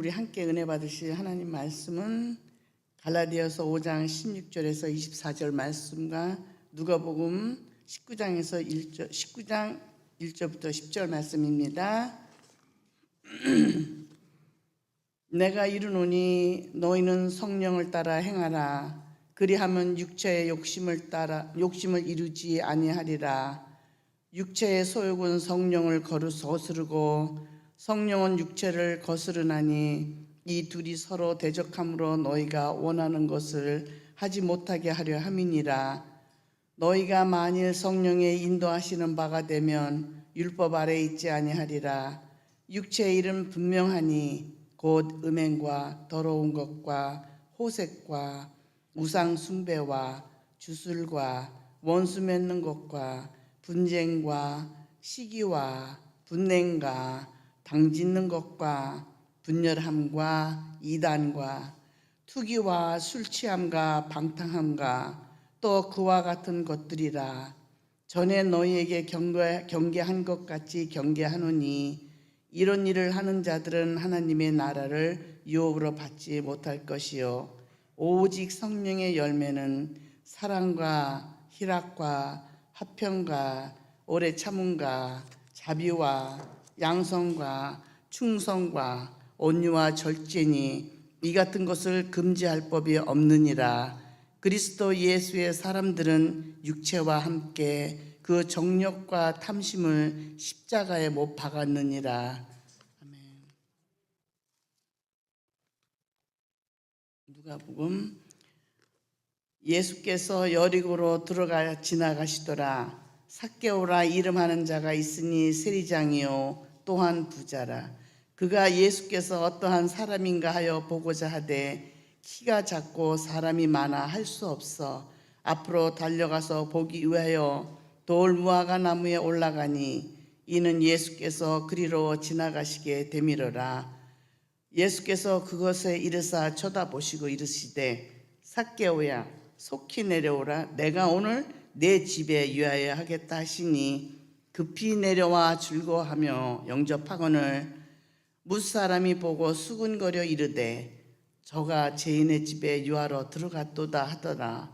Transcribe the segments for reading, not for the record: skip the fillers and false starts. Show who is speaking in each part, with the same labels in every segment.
Speaker 1: 우리 함께 은혜 받으실 하나님 말씀은 갈라디아서 5장 16절에서 24절 말씀과 누가복음 19장 1절부터 10절 말씀입니다. 내가 이르노니 너희는 성령을 따라 행하라. 그리하면 육체의 욕심을 이루지 아니하리라. 육체의 소욕은 성령을 거스르고 성령은 육체를 거스르나니 이 둘이 서로 대적함으로 너희가 원하는 것을 하지 못하게 하려 함이니라. 너희가 만일 성령의 인도하시는 바가 되면 율법 아래 있지 아니하리라. 육체의 일은 분명하니 곧 음행과 더러운 것과 호색과 우상 숭배와 주술과 원수 맺는 것과 분쟁과 시기와 분냉과 당짓는 것과 분열함과 이단과 투기와 술취함과 방탕함과 또 그와 같은 것들이라. 전에 너희에게 경계한 것 같이 경계하노니 이런 일을 하는 자들은 하나님의 나라를 유업으로 받지 못할 것이요 오직 성령의 열매는 사랑과 희락과 화평과 오래 참음과 자비와 양성과 충성과 온유와 절제니 이 같은 것을 금지할 법이 없느니라. 그리스도 예수의 사람들은 육체와 함께 그 정욕과 탐심을 십자가에 못 박았느니라. 아멘. 누가복음 예수께서 여리고로 지나가시더라. 삭개오라 이름하는 자가 있으니 세리장이요 또한 부자라. 그가 예수께서 어떠한 사람인가 하여 보고자 하되 키가 작고 사람이 많아 할 수 없어 앞으로 달려가서 보기 위하여 돌 무화과 나무에 올라가니 이는 예수께서 그리로 지나가시게 되밀어라. 예수께서 그것에 이르사 쳐다보시고 이르시되 삭개오야 속히 내려오라. 내가 오늘 내 집에 유하여 하겠다 하시니 급히 내려와 즐거워하며 영접하거늘 무사람이 보고 수군거려 이르되 저가 죄인의 집에 유하러 들어갔도다 하더라.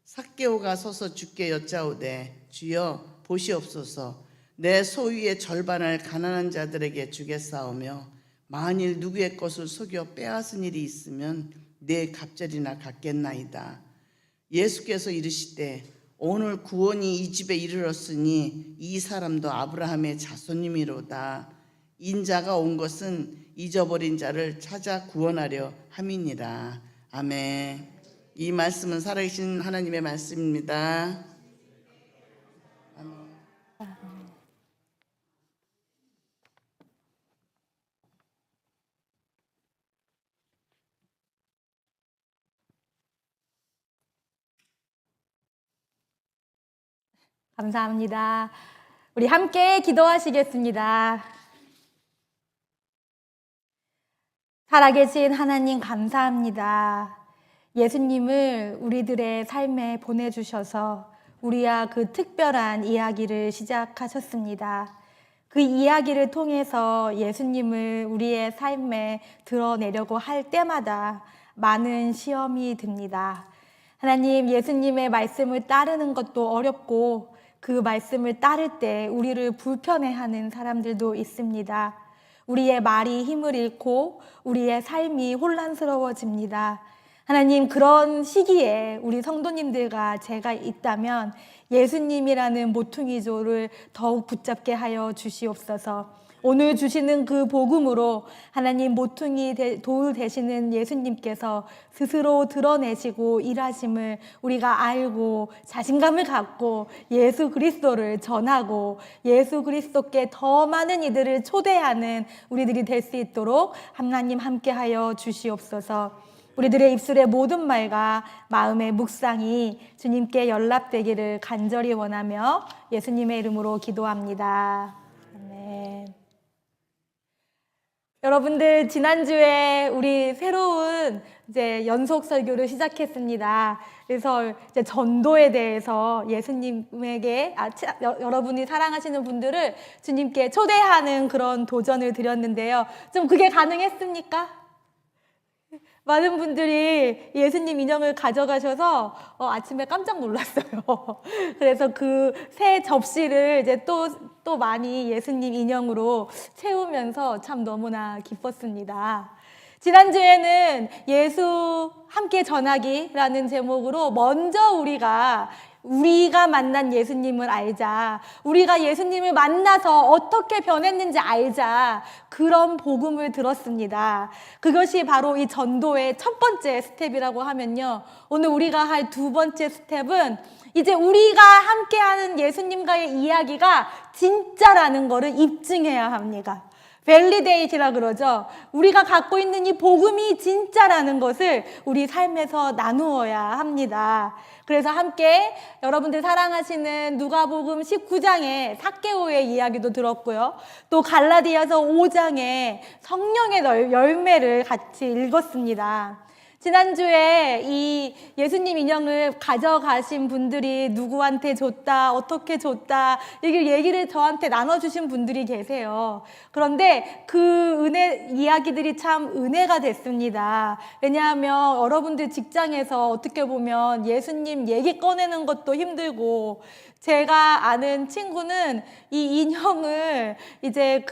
Speaker 1: 삭개오가 서서 주께 여짜오되 주여 보시옵소서. 내 소유의 절반을 가난한 자들에게 주겠사오며 만일 누구의 것을 속여 빼앗은 일이 있으면 내 갑절이나 갚겠나이다. 예수께서 이르시되 오늘 구원이 이 집에 이르렀으니 이 사람도 아브라함의 자손이미로다. 인자가 온 것은 잊어버린 자를 찾아 구원하려 함이니라. 아멘. 이 말씀은 살아계신 하나님의 말씀입니다. 아멘.
Speaker 2: 감사합니다. 우리 함께 기도하시겠습니다. 살아계신 하나님 감사합니다. 예수님을 우리들의 삶에 보내주셔서 우리와 그 특별한 이야기를 시작하셨습니다. 그 이야기를 통해서 예수님을 우리의 삶에 드러내려고 할 때마다 많은 시험이 듭니다. 하나님, 예수님의 말씀을 따르는 것도 어렵고 그 말씀을 따를 때 우리를 불편해하는 사람들도 있습니다. 우리의 말이 힘을 잃고 우리의 삶이 혼란스러워집니다. 하나님, 그런 시기에 우리 성도님들과 제가 있다면 예수님이라는 모퉁이조를 더욱 붙잡게 하여 주시옵소서. 오늘 주시는 그 복음으로 하나님 모퉁이 돌 되시는 예수님께서 스스로 드러내시고 일하심을 우리가 알고 자신감을 갖고 예수 그리스도를 전하고 예수 그리스도께 더 많은 이들을 초대하는 우리들이 될 수 있도록 하나님 함께하여 주시옵소서. 우리들의 입술의 모든 말과 마음의 묵상이 주님께 연락되기를 간절히 원하며 예수님의 이름으로 기도합니다. 아멘. 여러분들, 지난주에 우리 새로운 이제 연속 설교를 시작했습니다. 그래서 이제 전도에 대해서 예수님에게 여러분이 사랑하시는 분들을 주님께 초대하는 그런 도전을 드렸는데요. 좀 그게 가능했습니까? 많은 분들이 예수님 인형을 가져가셔서 아침에 깜짝 놀랐어요. 그래서 그 새 접시를 이제 또 많이 예수님 인형으로 채우면서 참 너무나 기뻤습니다. 지난주에는 예수 함께 전하기라는 제목으로 먼저 우리가 만난 예수님을 알자. 우리가 예수님을 만나서 어떻게 변했는지 알자. 그런 복음을 들었습니다. 그것이 바로 이 전도의 첫 번째 스텝이라고 하면요. 오늘 우리가 할 두 번째 스텝은 이제 우리가 함께하는 예수님과의 이야기가 진짜라는 것을 입증해야 합니다. 밸리데이트라 그러죠. 우리가 갖고 있는 이 복음이 진짜라는 것을 우리 삶에서 나누어야 합니다. 그래서 함께 여러분들 사랑하시는 누가복음 19장의 삭개오의 이야기도 들었고요. 또 갈라디아서 5장의 성령의 열매를 같이 읽었습니다. 지난주에 이 예수님 인형을 가져가신 분들이 누구한테 줬다, 어떻게 줬다, 이렇게 얘기를 저한테 나눠주신 분들이 계세요. 그런데 그 이야기들이 참 은혜가 됐습니다. 왜냐하면 여러분들 직장에서 어떻게 보면 예수님 얘기 꺼내는 것도 힘들고, 제가 아는 친구는 이 인형을 이제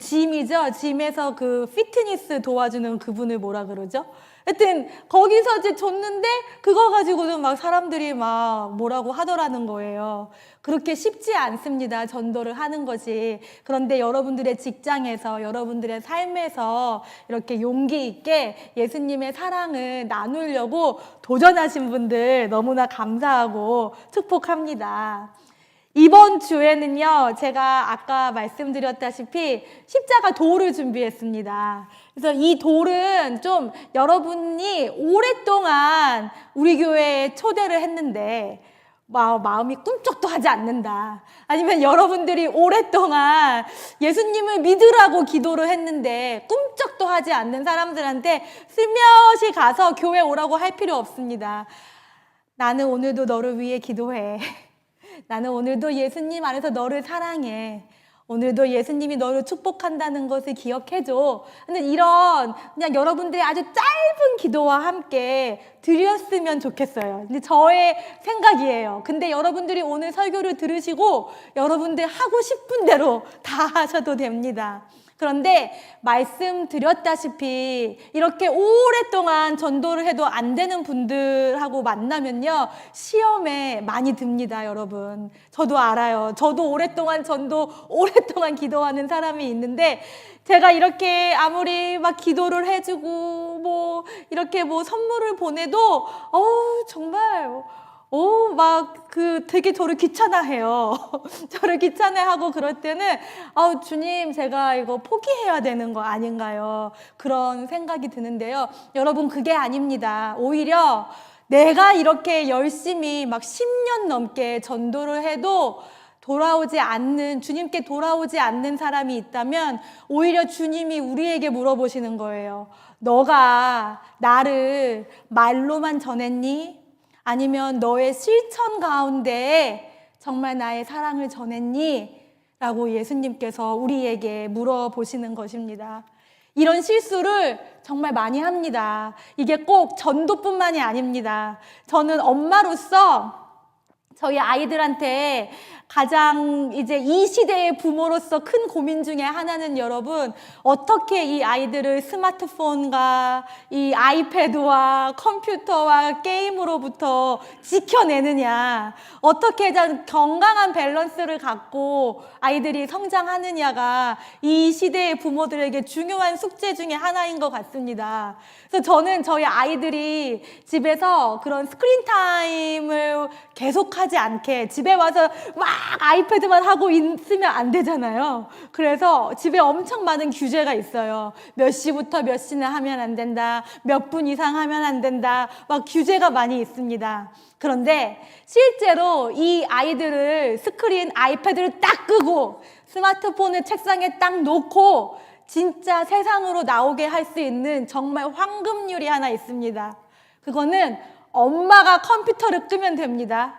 Speaker 2: 짐이죠. 짐에서 피트니스 도와주는 그분을 뭐라 그러죠? 하여튼 거기서 이제 줬는데 그거 가지고도 막 사람들이 막 뭐라고 하더라는 거예요. 그렇게 쉽지 않습니다. 전도를 하는 것이. 그런데 여러분들의 직장에서, 여러분들의 삶에서 이렇게 용기 있게 예수님의 사랑을 나누려고 도전하신 분들 너무나 감사하고 축복합니다. 이번 주에는요, 제가 아까 말씀드렸다시피 십자가 돌을 준비했습니다. 그래서 이 돌은 좀 여러분이 오랫동안 우리 교회에 초대를 했는데 마음이 꿈쩍도 하지 않는다. 아니면 여러분들이 오랫동안 예수님을 믿으라고 기도를 했는데 꿈쩍도 하지 않는 사람들한테 슬며시 가서 교회 오라고 할 필요 없습니다. 나는 오늘도 너를 위해 기도해. 나는 오늘도 예수님 안에서 너를 사랑해. 오늘도 예수님이 너를 축복한다는 것을 기억해줘. 근데 이런 그냥 여러분들의 아주 짧은 기도와 함께 드렸으면 좋겠어요. 근데 저의 생각이에요. 근데 여러분들이 오늘 설교를 들으시고 여러분들 하고 싶은 대로 다 하셔도 됩니다. 그런데 말씀드렸다시피 이렇게 오랫동안 전도를 해도 안 되는 분들하고 만나면요, 시험에 많이 듭니다, 여러분. 저도 알아요. 저도 오랫동안 오랫동안 기도하는 사람이 있는데, 제가 이렇게 아무리 막 기도를 해주고 이렇게 선물을 보내도 정말 되게 저를 귀찮아해요. 저를 귀찮아하고 그럴 때는, 주님, 제가 이거 포기해야 되는 거 아닌가요? 그런 생각이 드는데요. 여러분, 그게 아닙니다. 오히려 내가 이렇게 열심히 막 10년 넘게 전도를 해도 주님께 돌아오지 않는 사람이 있다면 오히려 주님이 우리에게 물어보시는 거예요. 너가 나를 말로만 전했니? 아니면 너의 실천 가운데 정말 나의 사랑을 전했니? 라고 예수님께서 우리에게 물어보시는 것입니다. 이런 실수를 정말 많이 합니다. 이게 꼭 전도뿐만이 아닙니다. 저는 엄마로서 저희 아이들한테 가장 이제 이 시대의 부모로서 큰 고민 중에 하나는, 여러분, 어떻게 이 아이들을 스마트폰과 이 아이패드와 컴퓨터와 게임으로부터 지켜내느냐, 어떻게 건강한 밸런스를 갖고 아이들이 성장하느냐가 이 시대의 부모들에게 중요한 숙제 중에 하나인 것 같습니다. 그래서 저는 저희 아이들이 집에서 그런 스크린 타임을 계속하지 않게, 집에 와서 막 아이패드만 하고 있으면 안 되잖아요. 그래서 집에 엄청 많은 규제가 있어요. 몇 시부터 몇 시는 하면 안 된다, 몇 분 이상 하면 안 된다, 막 규제가 많이 있습니다. 그런데 실제로 이 아이들을 아이패드를 딱 끄고 스마트폰을 책상에 딱 놓고 진짜 세상으로 나오게 할 수 있는 정말 황금률이 하나 있습니다. 그거는 엄마가 컴퓨터를 끄면 됩니다.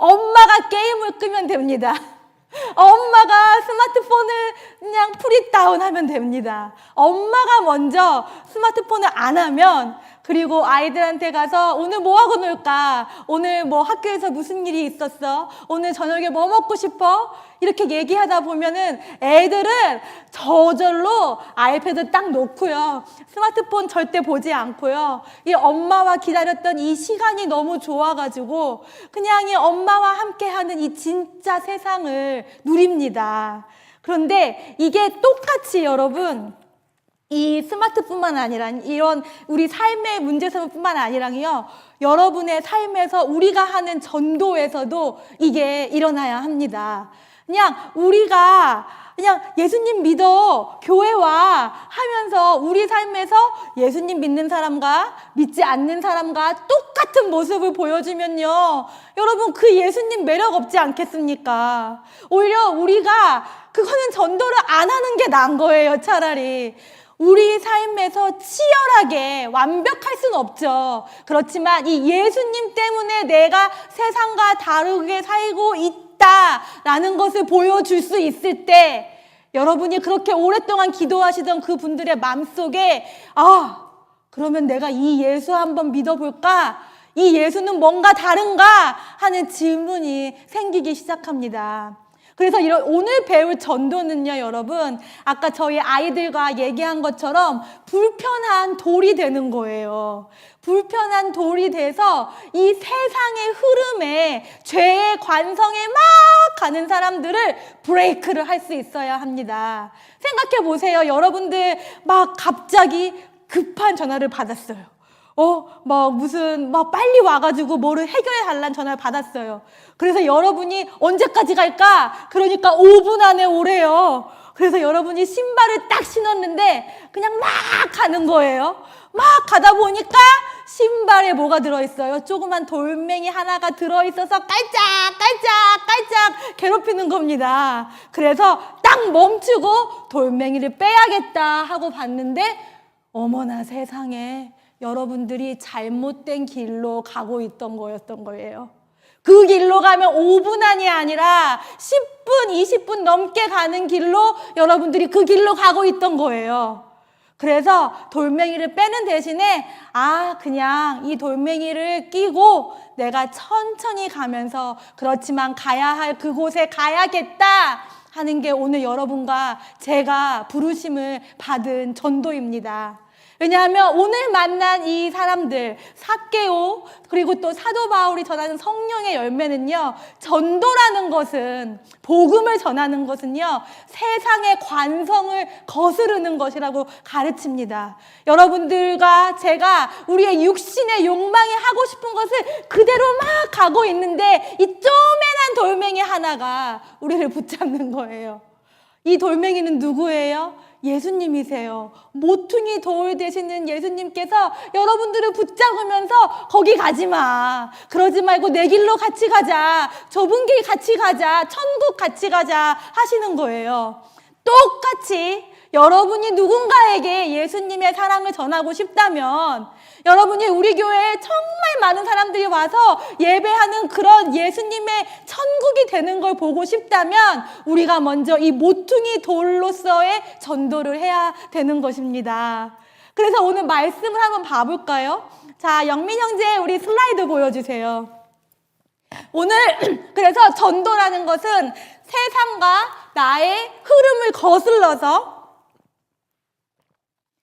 Speaker 2: 엄마가 게임을 끄면 됩니다. 엄마가 스마트폰을 그냥 프리다운 하면 됩니다. 엄마가 먼저 스마트폰을 안 하면, 그리고 아이들한테 가서 오늘 뭐 하고 놀까? 오늘 뭐 학교에서 무슨 일이 있었어? 오늘 저녁에 뭐 먹고 싶어? 이렇게 얘기하다 보면은 애들은 저절로 아이패드 딱 놓고요. 스마트폰 절대 보지 않고요. 이 엄마와 기다렸던 이 시간이 너무 좋아가지고 그냥 이 엄마와 함께하는 이 진짜 세상을 누립니다. 그런데 이게 똑같이 여러분, 이 스마트뿐만 아니라 이런 우리 삶의 문제점뿐만 아니라요, 여러분의 삶에서 우리가 하는 전도에서도 이게 일어나야 합니다. 그냥 우리가 그냥 예수님 믿어, 교회 와 하면서 우리 삶에서 예수님 믿는 사람과 믿지 않는 사람과 똑같은 모습을 보여주면요, 여러분 그 예수님 매력 없지 않겠습니까? 오히려 우리가 그거는 전도를 안 하는 게 나은 거예요. 차라리 우리 삶에서 치열하게 완벽할 수는 없죠. 그렇지만 이 예수님 때문에 내가 세상과 다르게 살고 있다라는 것을 보여줄 수 있을 때, 여러분이 그렇게 오랫동안 기도하시던 그 분들의 마음속에, 아, 그러면 내가 이 예수 한번 믿어볼까? 이 예수는 뭔가 다른가? 하는 질문이 생기기 시작합니다. 그래서 오늘 배울 전도는요, 여러분, 아까 저희 아이들과 얘기한 것처럼 불편한 돌이 되는 거예요. 불편한 돌이 돼서 이 세상의 흐름에, 죄의 관성에 막 가는 사람들을 브레이크를 할 수 있어야 합니다. 생각해 보세요. 여러분들 막 갑자기 급한 전화를 받았어요. 빨리 와가지고 뭐를 해결해 달라는 전화를 받았어요. 그래서 여러분이 언제까지 갈까? 그러니까 5분 안에 오래요. 그래서 여러분이 신발을 딱 신었는데 그냥 막 가는 거예요. 막 가다 보니까 신발에 뭐가 들어있어요? 조그만 돌멩이 하나가 들어있어서 깔짝깔짝 괴롭히는 겁니다. 그래서 딱 멈추고 돌멩이를 빼야겠다 하고 봤는데, 어머나 세상에, 여러분들이 잘못된 길로 가고 있던 거였던 거예요. 그 길로 가면 5분 안이 아니라 10분, 20분 넘게 가는 길로 여러분들이 그 길로 가고 있던 거예요. 그래서 돌멩이를 빼는 대신에 그냥 이 돌멩이를 끼고 내가 천천히 가면서, 그렇지만 가야 할 그곳에 가야겠다 하는 게 오늘 여러분과 제가 부르심을 받은 전도입니다. 왜냐하면 오늘 만난 이 사람들, 삭개오, 그리고 또 사도 바울이 전하는 성령의 열매는요, 전도라는 것은, 복음을 전하는 것은요, 세상의 관성을 거스르는 것이라고 가르칩니다. 여러분들과 제가 우리의 육신의 욕망이 하고 싶은 것을 그대로 막 가고 있는데, 이 쪼매난 돌멩이 하나가 우리를 붙잡는 거예요. 이 돌멩이는 누구예요? 예수님이세요. 모퉁이 돌 되시는 예수님께서 여러분들을 붙잡으면서 거기 가지 마, 그러지 말고 내 길로 같이 가자, 좁은 길 같이 가자, 천국 같이 가자 하시는 거예요. 똑같이 여러분이 누군가에게 예수님의 사랑을 전하고 싶다면, 여러분이 우리 교회에 정말 많은 사람들이 와서 예배하는 그런 예수님의 천국이 되는 걸 보고 싶다면, 우리가 먼저 이 모퉁이 돌로서의 전도를 해야 되는 것입니다. 그래서 오늘 말씀을 한번 봐볼까요? 자, 영민 형제, 우리 슬라이드 보여주세요. 오늘 그래서 전도라는 것은 세상과 나의 흐름을 거슬러서,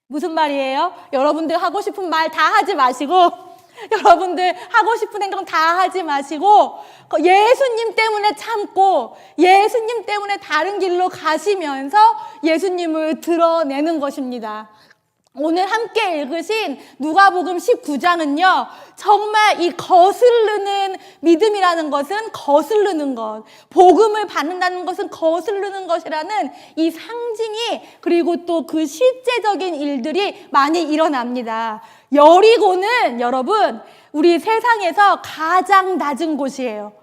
Speaker 2: 무슨 말이에요? 여러분들 하고 싶은 말 다 하지 마시고, 여러분들 하고 싶은 행동 다 하지 마시고, 예수님 때문에 참고 예수님 때문에 다른 길로 가시면서 예수님을 드러내는 것입니다. 오늘 함께 읽으신 누가복음 19장은요, 정말 이 거스르는 믿음이라는 것은 거스르는 것, 복음을 받는다는 것은 거스르는 것이라는 이 상징이, 그리고 또 그 실제적인 일들이 많이 일어납니다. 여리고는 여러분, 우리 세상에서 가장 낮은 곳이에요.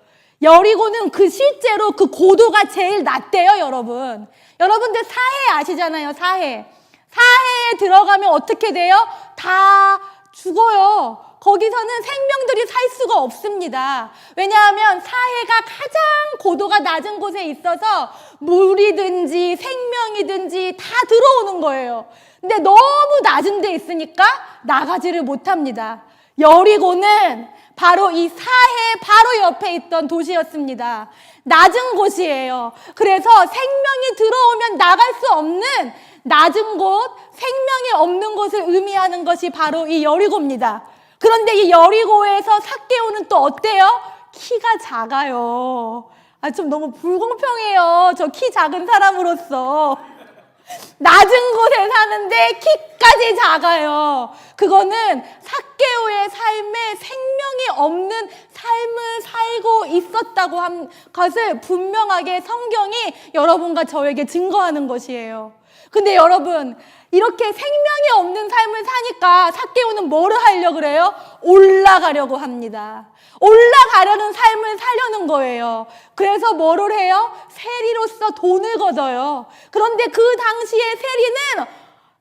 Speaker 2: 여리고는 실제로 그 고도가 제일 낮대요, 여러분. 여러분들 사해 아시잖아요, 사해. 사해에 들어가면 어떻게 돼요? 다 죽어요. 거기서는 생명들이 살 수가 없습니다. 왜냐하면 사해가 가장 고도가 낮은 곳에 있어서 물이든지 생명이든지 다 들어오는 거예요. 근데 너무 낮은 데 있으니까 나가지를 못합니다. 여리고는 바로 이 사해 바로 옆에 있던 도시였습니다. 낮은 곳이에요. 그래서 생명이 들어오면 나갈 수 없는 낮은 곳, 생명이 없는 곳을 의미하는 것이 바로 이 여리고입니다. 그런데 이 여리고에서 삭개오는 또 어때요? 키가 작아요. 좀 너무 불공평해요. 저 키 작은 사람으로서. 낮은 곳에 사는데 키까지 작아요. 그거는 삭개오의 삶에 생명이 없는 삶을 살고 있었다고 한 것을 분명하게 성경이 여러분과 저에게 증거하는 것이에요. 근데 여러분, 이렇게 생명이 없는 삶을 사니까 삭개오는 뭐를 하려고 그래요? 올라가려고 합니다. 올라가려는 삶을 살려는 거예요. 그래서 뭐를 해요? 세리로서 돈을 걷어요. 그런데 그 당시에 세리는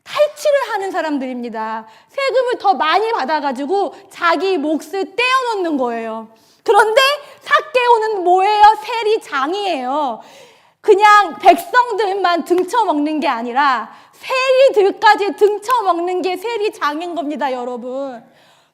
Speaker 2: 탈취를 하는 사람들입니다. 세금을 더 많이 받아가지고 자기 몫을 떼어놓는 거예요. 그런데 삭개오는 뭐예요? 세리장이에요. 그냥 백성들만 등쳐먹는 게 아니라 세리들까지 등쳐먹는 게 세리장인 겁니다, 여러분.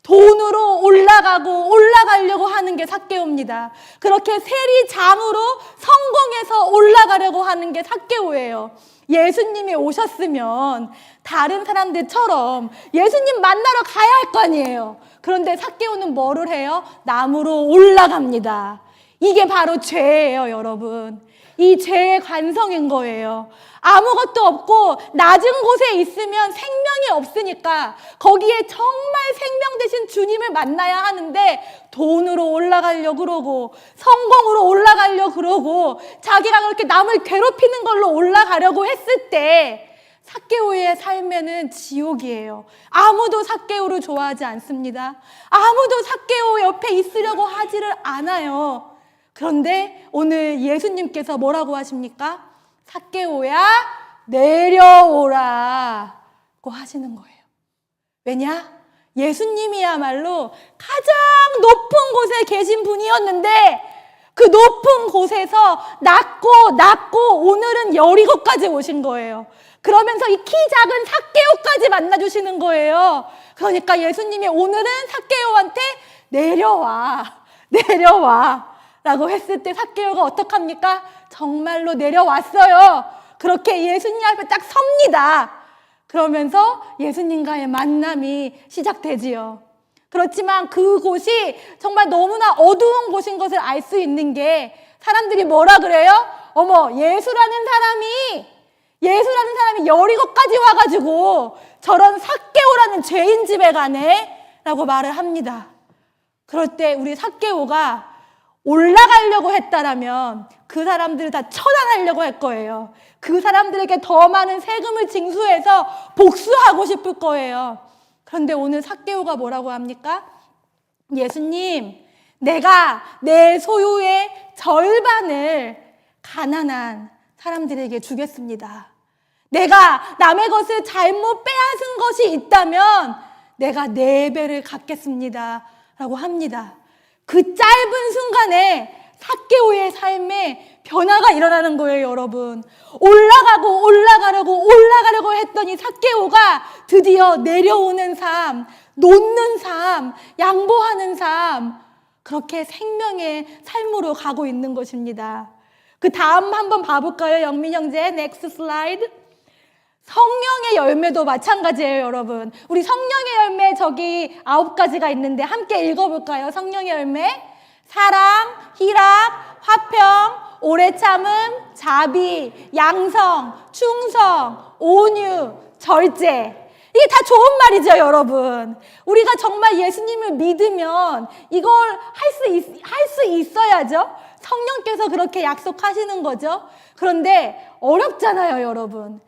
Speaker 2: 돈으로 올라가려고 하는 게 삭개오입니다. 그렇게 세리장으로 성공해서 올라가려고 하는 게 삭개오예요. 예수님이 오셨으면 다른 사람들처럼 예수님 만나러 가야 할 거 아니에요. 그런데 삭개오는 뭐를 해요? 나무로 올라갑니다. 이게 바로 죄예요, 여러분. 이 죄의 관성인 거예요. 아무것도 없고 낮은 곳에 있으면 생명이 없으니까 거기에 정말 생명 되신 주님을 만나야 하는데 돈으로 올라가려고 그러고 성공으로 올라가려고 그러고 자기가 그렇게 남을 괴롭히는 걸로 올라가려고 했을 때 삭개오의 삶에는 지옥이에요. 아무도 삭개오를 좋아하지 않습니다. 아무도 삭개오 옆에 있으려고 하지를 않아요. 그런데 오늘 예수님께서 뭐라고 하십니까? 삭개오야 내려오라고 하시는 거예요. 왜냐? 예수님이야말로 가장 높은 곳에 계신 분이었는데 그 높은 곳에서 낮고 오늘은 여리고까지 오신 거예요. 그러면서 이 키 작은 삭개오까지 만나주시는 거예요. 그러니까 예수님이 오늘은 삭개오한테 내려와 라고 했을 때 삭개오가 어떡합니까? 정말로 내려왔어요. 그렇게 예수님 앞에 딱 섭니다. 그러면서 예수님과의 만남이 시작되지요. 그렇지만 그곳이 정말 너무나 어두운 곳인 것을 알 수 있는 게 사람들이 뭐라 그래요? 어머, 예수라는 사람이 여리고까지 와가지고 저런 삭개오라는 죄인 집에 가네? 라고 말을 합니다. 그럴 때 우리 삭개오가 올라가려고 했다라면 그 사람들을 다 처단하려고 할 거예요. 그 사람들에게 더 많은 세금을 징수해서 복수하고 싶을 거예요. 그런데 오늘 삭개오가 뭐라고 합니까? 예수님, 내가 내 소유의 절반을 가난한 사람들에게 주겠습니다. 내가 남의 것을 잘못 빼앗은 것이 있다면 내가 4배를 갚겠습니다. 라고 합니다. 그 짧은 순간에 삭개오의 삶에 변화가 일어나는 거예요, 여러분. 올라가려고 했더니 삭개오가 드디어 내려오는 삶, 놓는 삶, 양보하는 삶, 그렇게 생명의 삶으로 가고 있는 것입니다. 그 다음 한번 봐볼까요, 영민 형제? Next slide. 성령의 열매도 마찬가지예요, 여러분. 우리 성령의 열매 저기 9가지가 있는데 함께 읽어볼까요? 성령의 열매. 사랑, 희락, 화평, 오래 참음, 자비, 양성, 충성, 온유, 절제. 이게 다 좋은 말이죠, 여러분. 우리가 정말 예수님을 믿으면 이걸 할 수 있어야죠. 성령께서 그렇게 약속하시는 거죠. 그런데 어렵잖아요, 여러분.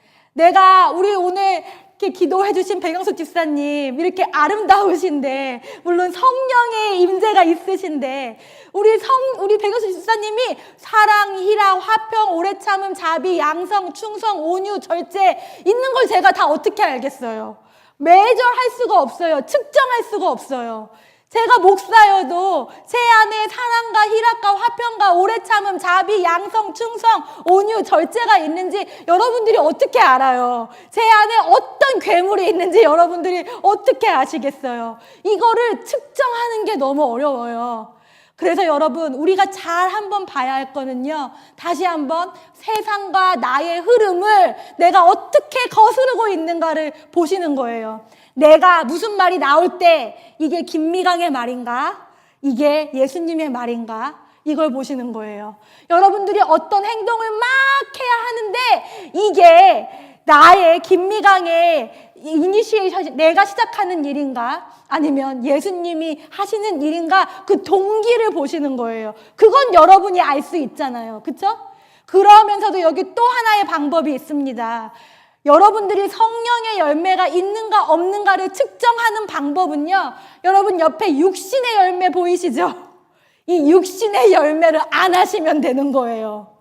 Speaker 2: 우리 오늘 이렇게 기도해 주신 백영숙 집사님 이렇게 아름다우신데, 물론 성령의 임재가 있으신데, 우리 백영숙 집사님이 사랑, 희락, 화평, 오래 참음, 자비, 양성, 충성, 온유, 절제 있는 걸 제가 다 어떻게 알겠어요? 매절 할 수가 없어요. 측정할 수가 없어요. 제가 목사여도 제 안에 사랑과 희락과 화평과 오래 참음, 자비, 양성, 충성, 온유, 절제가 있는지 여러분들이 어떻게 알아요? 제 안에 어떤 괴물이 있는지 여러분들이 어떻게 아시겠어요? 이거를 측정하는 게 너무 어려워요. 그래서 여러분, 우리가 잘 한번 봐야 할 거는요, 다시 한번 세상과 나의 흐름을 내가 어떻게 거스르고 있는가를 보시는 거예요. 내가 무슨 말이 나올 때 이게 김미강의 말인가? 이게 예수님의 말인가? 이걸 보시는 거예요. 여러분들이 어떤 행동을 막 해야 하는데 이게 나의 김미강의 이니시에이션, 내가 시작하는 일인가? 아니면 예수님이 하시는 일인가? 그 동기를 보시는 거예요. 그건 여러분이 알 수 있잖아요. 그렇죠? 그러면서도 여기 또 하나의 방법이 있습니다. 여러분들이 성령의 열매가 있는가 없는가를 측정하는 방법은요, 여러분 옆에 육신의 열매 보이시죠? 이 육신의 열매를 안 하시면 되는 거예요.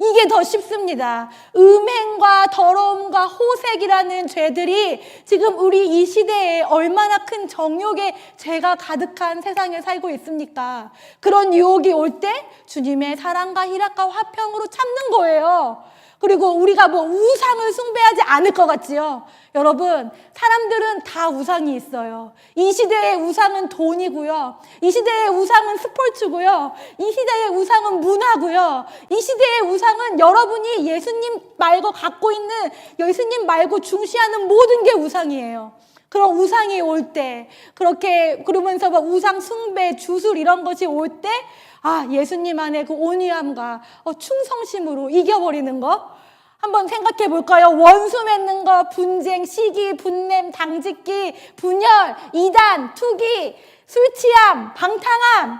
Speaker 2: 이게 더 쉽습니다. 음행과 더러움과 호색이라는 죄들이 지금 우리 이 시대에 얼마나 큰 정욕의 죄가 가득한 세상에 살고 있습니까? 그런 유혹이 올 때 주님의 사랑과 희락과 화평으로 참는 거예요. 그리고 우리가 뭐 우상을 숭배하지 않을 것 같지요? 여러분, 사람들은 다 우상이 있어요. 이 시대의 우상은 돈이고요. 이 시대의 우상은 스포츠고요. 이 시대의 우상은 문화고요. 이 시대의 우상은 여러분이 예수님 말고 갖고 있는, 예수님 말고 중시하는 모든 게 우상이에요. 그런 우상이 올 때, 그렇게 그러면서 막 우상 숭배, 주술 이런 것이 올 때, 아, 예수님 안에 그 온유함과 충성심으로 이겨버리는 거? 한번 생각해 볼까요? 원수 맺는 거, 분쟁, 시기, 분냄, 당짓기, 분열, 이단, 투기, 술 취함, 방탕함,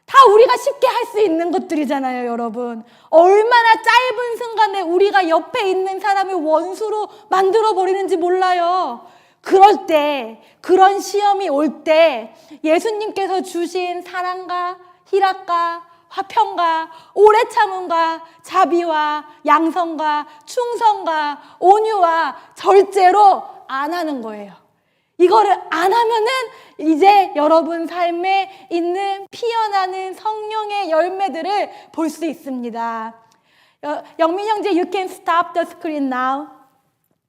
Speaker 2: 다 우리가 쉽게 할 수 있는 것들이잖아요, 여러분. 얼마나 짧은 순간에 우리가 옆에 있는 사람을 원수로 만들어버리는지 몰라요. 그럴 때, 그런 시험이 올 때 예수님께서 주신 사랑과 희락과 화평과 오래 참음과 자비와 양성과 충성과 온유와 절제로 안 하는 거예요. 이거를 안 하면은 이제 여러분 삶에 있는 피어나는 성령의 열매들을 볼 수 있습니다. 영민 형제, you can stop the screen now.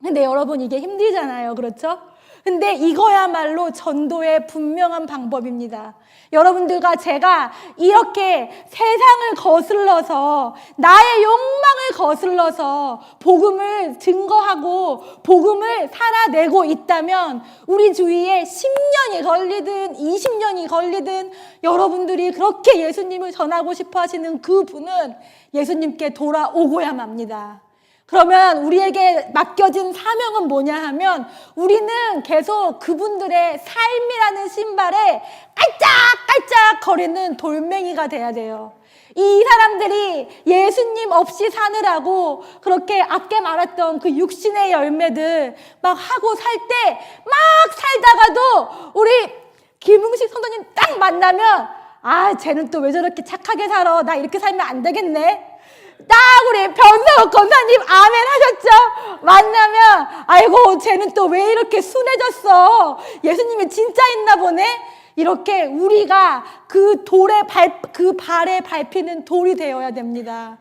Speaker 2: 근데 여러분 이게 힘들잖아요. 그렇죠? 근데 이거야말로 전도의 분명한 방법입니다. 여러분들과 제가 이렇게 세상을 거슬러서 나의 욕망을 거슬러서 복음을 증거하고 복음을 살아내고 있다면 우리 주위에 10년이 걸리든 20년이 걸리든 여러분들이 그렇게 예수님을 전하고 싶어 하시는 그 분은 예수님께 돌아오고야 맙니다. 그러면 우리에게 맡겨진 사명은 뭐냐 하면 우리는 계속 그분들의 삶이라는 신발에 깔짝깔짝 거리는 돌멩이가 돼야 돼요. 이 사람들이 예수님 없이 사느라고 그렇게 아까 말했던 그 육신의 열매들 막 하고 살 때 막 살다가도 우리 김웅식 성도님 딱 만나면 아, 쟤는 또 왜 저렇게 착하게 살아? 나 이렇게 살면 안 되겠네. 딱 우리 변상욱 권사님 아멘 하셨죠? 만나면 아이고 쟤는 또 왜 이렇게 순해졌어? 예수님이 진짜 있나 보네? 이렇게 우리가 그 돌에 그 발에 밟히는 돌이 되어야 됩니다.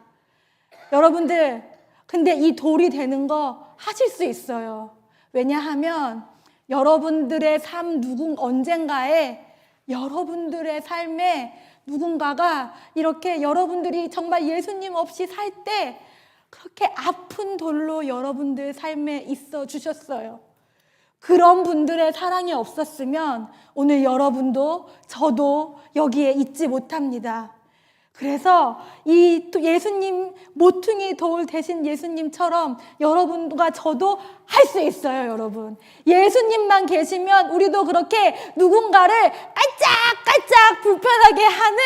Speaker 2: 여러분들, 근데 이 돌이 되는 거 하실 수 있어요. 왜냐하면 여러분들의 삶 언젠가에 여러분들의 삶에 누군가가 이렇게 여러분들이 정말 예수님 없이 살 때 그렇게 아픈 돌로 여러분들 삶에 있어 주셨어요. 그런 분들의 사랑이 없었으면 오늘 여러분도 저도 여기에 있지 못합니다. 그래서 이 예수님 모퉁이 돌 대신 예수님처럼 여러분과 저도 할 수 있어요, 여러분. 예수님만 계시면 우리도 그렇게 누군가를 깔짝깔짝 불편하게 하는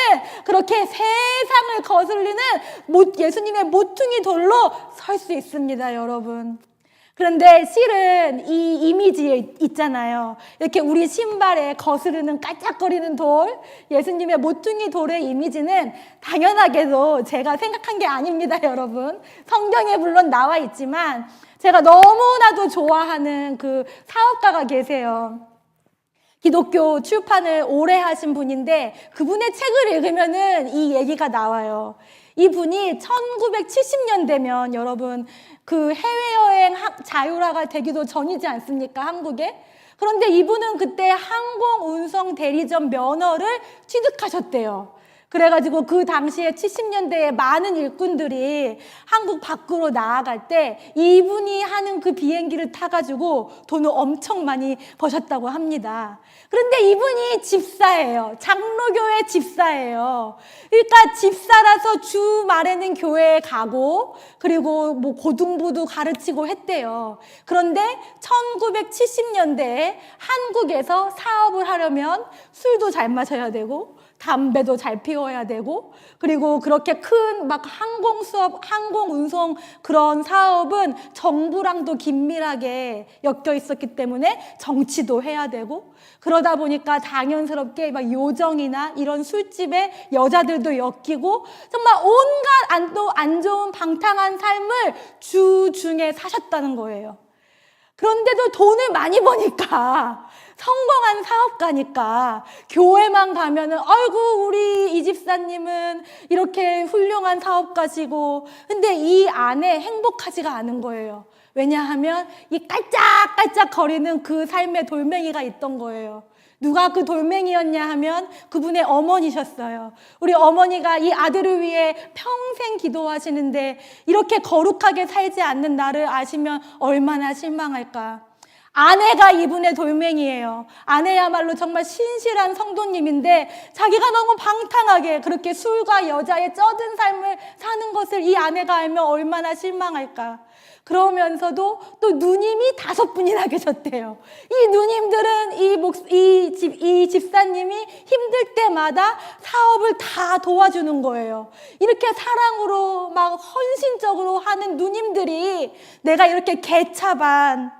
Speaker 2: 그렇게 세상을 거슬리는 예수님의 모퉁이 돌로 설 수 있습니다, 여러분. 그런데 실은 이 이미지에 있잖아요. 이렇게 우리 신발에 거스르는 깔짝거리는 돌, 예수님의 모퉁이 돌의 이미지는 당연하게도 제가 생각한 게 아닙니다, 여러분. 성경에 물론 나와 있지만 제가 너무나도 좋아하는 그 사업가가 계세요. 기독교 출판을 오래 하신 분인데 그분의 책을 읽으면은 이 얘기가 나와요. 이분이 1970년대면 여러분 그 해외여행 자율화가 되기도 전이지 않습니까? 한국에? 그런데 이분은 그때 항공운송 대리점 면허를 취득하셨대요. 그래가지고 그 당시에 70년대에 많은 일꾼들이 한국 밖으로 나아갈 때 이분이 하는 그 비행기를 타가지고 돈을 엄청 많이 버셨다고 합니다. 그런데 이분이 집사예요. 장로교회 집사예요. 그러니까 집사라서 주말에는 교회에 가고 그리고 뭐 고등부도 가르치고 했대요. 그런데 1970년대에 한국에서 사업을 하려면 술도 잘 마셔야 되고 담배도 잘 피워야 되고 그리고 그렇게 큰 막 항공운송 그런 사업은 정부랑도 긴밀하게 엮여 있었기 때문에 정치도 해야 되고 그러다 보니까 당연스럽게 막 요정이나 이런 술집에 여자들도 엮이고 정말 온갖 안 좋은 방탕한 삶을 주중에 사셨다는 거예요. 그런데도 돈을 많이 버니까 성공한 사업가니까 교회만 가면은 아이고 우리 이 집사님은 이렇게 훌륭한 사업가시고 근데 이 안에 행복하지가 않은 거예요. 왜냐하면 이 깔짝깔짝 거리는 그 삶의 돌멩이가 있던 거예요. 누가 그 돌멩이였냐 하면 그분의 어머니셨어요. 우리 어머니가 이 아들을 위해 평생 기도하시는데 이렇게 거룩하게 살지 않는 나를 아시면 얼마나 실망할까. 아내가 이분의 돌멩이에요. 아내야말로 정말 신실한 성도님인데 자기가 너무 방탕하게 그렇게 술과 여자의 쩌든 삶을 사는 것을 이 아내가 알면 얼마나 실망할까. 그러면서도 또 누님이 5분이나 계셨대요. 이 누님들은 이 집사님이 힘들 때마다 사업을 다 도와주는 거예요. 이렇게 사랑으로 막 헌신적으로 하는 누님들이 내가 이렇게 개차반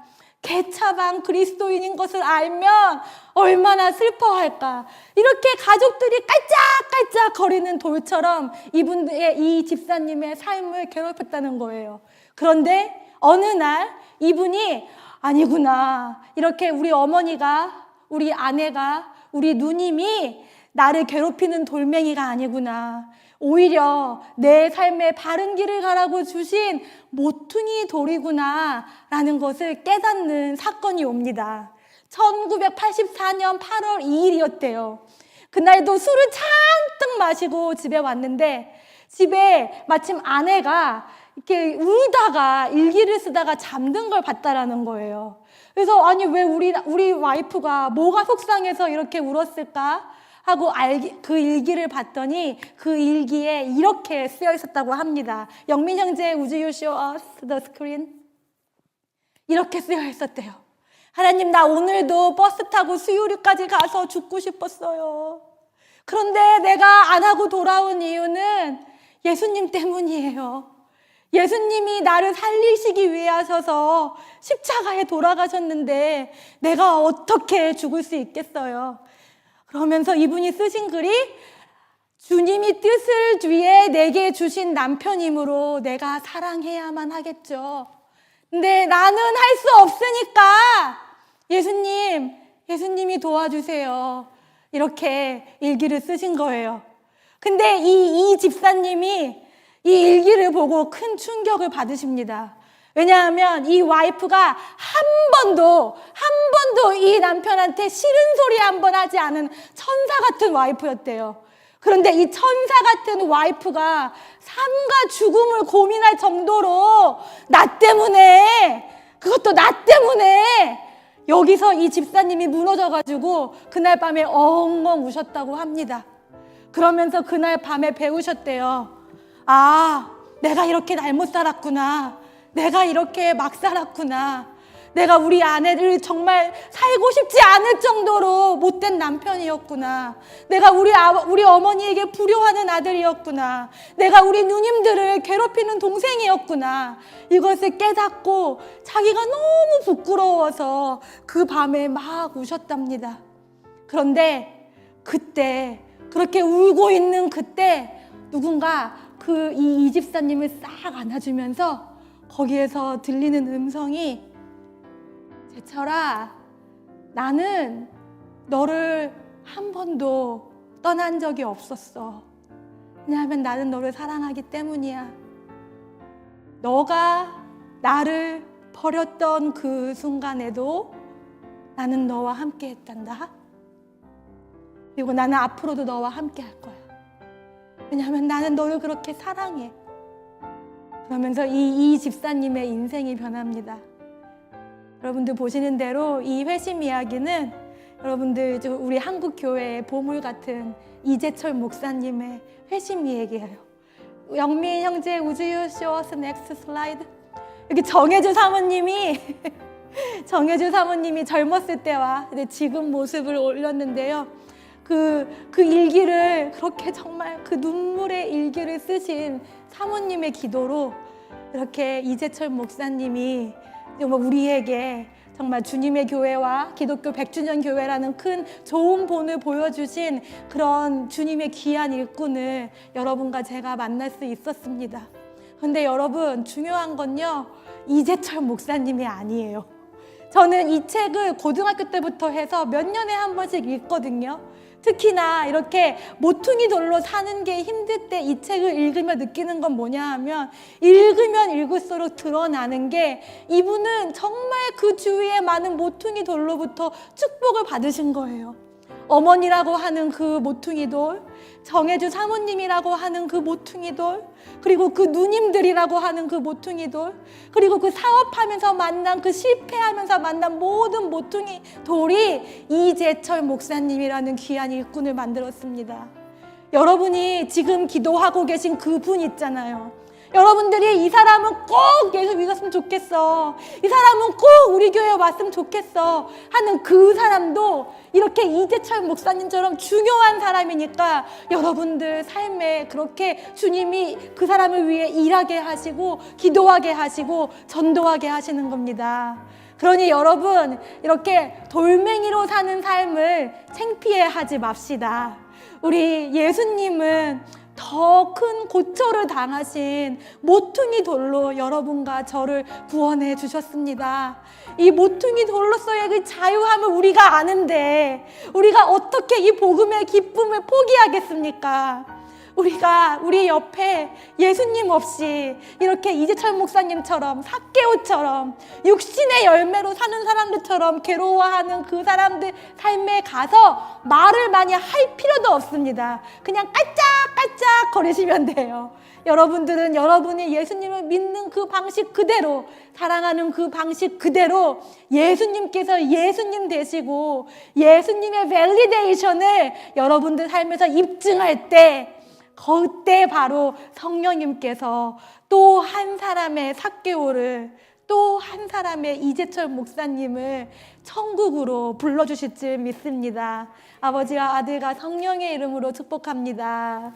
Speaker 2: 그리스도인인 것을 알면 얼마나 슬퍼할까. 이렇게 가족들이 깔짝깔짝 거리는 돌처럼 이 집사님의 삶을 괴롭혔다는 거예요. 그런데 어느 날 이분이 아니구나. 이렇게 우리 어머니가, 우리 아내가, 우리 누님이 나를 괴롭히는 돌멩이가 아니구나. 오히려 내 삶에 바른 길을 가라고 주신 모퉁이 돌이구나 라는 것을 깨닫는 사건이 옵니다. 1984년 8월 2일이었대요. 그날도 술을 잔뜩 마시고 집에 왔는데 집에 마침 아내가 이렇게 울다가 일기를 쓰다가 잠든 걸 봤다라는 거예요. 그래서 아니 왜 우리 와이프가 뭐가 속상해서 이렇게 울었을까? 하고 그 일기를 봤더니 그 일기에 이렇게 쓰여 있었다고 합니다. 영민 형제, would you show us the screen? 이렇게 쓰여 있었대요. 하나님, 나 오늘도 버스 타고 수유리까지 가서 죽고 싶었어요. 그런데 내가 안 하고 돌아온 이유는 예수님 때문이에요. 예수님이 나를 살리시기 위해 하셔서 십자가에 돌아가셨는데 내가 어떻게 죽을 수 있겠어요? 그러면서 이분이 쓰신 글이 주님이 뜻을 위해 내게 주신 남편이므로 내가 사랑해야만 하겠죠. 근데 나는 할 수 없으니까 예수님이 도와주세요. 이렇게 일기를 쓰신 거예요. 근데 이 집사님이 이 일기를 보고 큰 충격을 받으십니다. 왜냐하면 이 와이프가 한 번도 이 남편한테 싫은 소리 한 번 하지 않은 천사 같은 와이프였대요. 그런데 이 천사 같은 와이프가 삶과 죽음을 고민할 정도로 그것도 나 때문에 여기서 이 집사님이 무너져가지고 그날 밤에 엉엉 우셨다고 합니다. 그러면서 그날 밤에 배우셨대요. 아, 내가 이렇게 잘못 살았구나. 내가 이렇게 막 살았구나. 내가 우리 아내를 정말 살고 싶지 않을 정도로 못된 남편이었구나. 내가 우리 어머니에게 불효하는 아들이었구나. 내가 우리 누님들을 괴롭히는 동생이었구나. 이것을 깨닫고 자기가 너무 부끄러워서 그 밤에 막 우셨답니다. 그런데 그때 그렇게 울고 있는 그때 누군가 이 집사님을 싹 안아주면서 거기에서 들리는 음성이 제철아, 나는 너를 한 번도 떠난 적이 없었어. 왜냐하면 나는 너를 사랑하기 때문이야. 너가 나를 버렸던 그 순간에도 나는 너와 함께 했단다. 그리고 나는 앞으로도 너와 함께 할 거야. 왜냐하면 나는 너를 그렇게 사랑해. 그러면서 이 집사님의 인생이 변합니다. 여러분들 보시는 대로 이 회심 이야기는 여러분들 우리 한국교회의 보물 같은 이재철 목사님의 회심 이야기예요. 영민 형제, would you show us next slide? 여기 정혜주 사모님이 젊었을 때와 지금 모습을 올렸는데요. 그 일기를 그렇게 정말 그 눈물의 일기를 쓰신 사모님의 기도로 이렇게 이재철 목사님이 정말 우리에게 정말 주님의 교회와 기독교 100주년 교회라는 큰 좋은 본을 보여주신 그런 주님의 귀한 일꾼을 여러분과 제가 만날 수 있었습니다. 그런데 여러분, 중요한 건요, 이재철 목사님이 아니에요. 저는 이 책을 고등학교 때부터 해서 몇 년에 한 번씩 읽거든요. 특히나 이렇게 모퉁이 돌로 사는 게 힘들 때 이 책을 읽으며 느끼는 건 뭐냐 하면, 읽으면 읽을수록 드러나는 게 이분은 정말 그 주위에 많은 모퉁이 돌로부터 축복을 받으신 거예요. 어머니라고 하는 그 모퉁이 돌, 정혜주 사모님이라고 하는 그 모퉁이 돌, 그리고 그 누님들이라고 하는 그 모퉁이 돌, 그리고 그 사업하면서 만난 그 실패하면서 만난 모든 모퉁이 돌이 이재철 목사님이라는 귀한 일꾼을 만들었습니다. 여러분이 지금 기도하고 계신 그분 있잖아요. 여러분들이 이 사람은 꼭 예수 믿었으면 좋겠어, 이 사람은 꼭 우리 교회에 왔으면 좋겠어 하는 그 사람도 이렇게 이재철 목사님처럼 중요한 사람이니까 여러분들 삶에 그렇게 주님이 그 사람을 위해 일하게 하시고 기도하게 하시고 전도하게 하시는 겁니다. 그러니 여러분, 이렇게 돌멩이로 사는 삶을 창피해하지 맙시다. 우리 예수님은 더 큰 고초를 당하신 모퉁이 돌로 여러분과 저를 구원해 주셨습니다. 이 모퉁이 돌로서의 그 자유함을 우리가 아는데 우리가 어떻게 이 복음의 기쁨을 포기하겠습니까? 우리가 우리 옆에 예수님 없이 이렇게 이재철 목사님처럼 삭개오처럼 육신의 열매로 사는 사람들처럼 괴로워하는 그 사람들 삶에 가서 말을 많이 할 필요도 없습니다. 그냥 깔짝깔짝 거리시면 돼요. 여러분들은 여러분이 예수님을 믿는 그 방식 그대로, 사랑하는 그 방식 그대로 예수님께서 예수님 되시고 예수님의 밸리데이션을 여러분들 삶에서 입증할 때, 그때 바로 성령님께서 또 한 사람의 삭개오를, 또 한 사람의 이재철 목사님을 천국으로 불러주실 줄 믿습니다. 아버지와 아들과 성령의 이름으로 축복합니다.